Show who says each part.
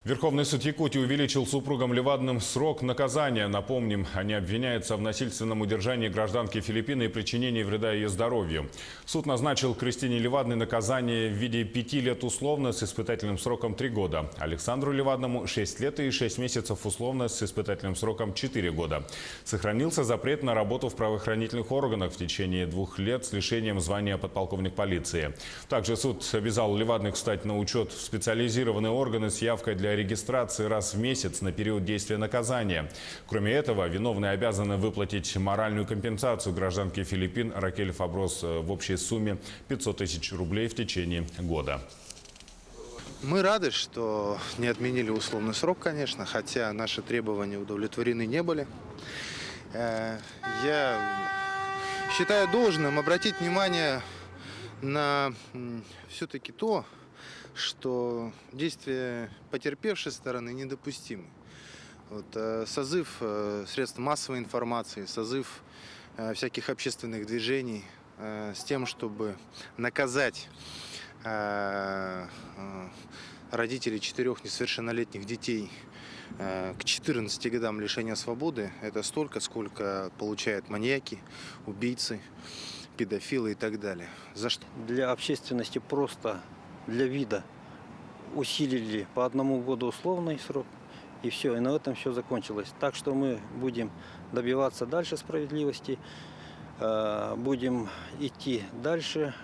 Speaker 1: Верховный суд Якутии увеличил супругам Левадным срок наказания. Напомним, они обвиняются в насильственном удержании гражданки Филиппины и причинении вреда ее здоровью. Суд назначил Кристине Левадной наказание в виде 5 лет условно с испытательным сроком 3 года. Александру Левадному 6 лет и 6 месяцев условно с испытательным сроком 4 года. Сохранился запрет на работу в правоохранительных органах в течение 2 лет с лишением звания подполковник полиции. Также суд обязал Левадных встать на учет в специализированные органы с явкой для регистрации раз в месяц на период действия наказания. Кроме этого, виновные обязаны выплатить моральную компенсацию гражданке Филиппин Ракель Фаброс в общей сумме 500 тысяч рублей в течение года.
Speaker 2: Мы рады, что не отменили условный срок, конечно, хотя наши требования удовлетворены не были. Я считаю должным обратить внимание на все-таки то, что действия потерпевшей стороны недопустимы. Созыв средств массовой информации, созыв всяких общественных движений с тем, чтобы наказать родителей 4 несовершеннолетних детей к 14 годам лишения свободы, это столько, сколько получают маньяки, убийцы, педофилы и так далее. За что?
Speaker 3: Для общественности просто для вида усилили по 1 году условный срок, и все, и на этом все закончилось. Так что мы будем добиваться дальше справедливости, будем идти дальше,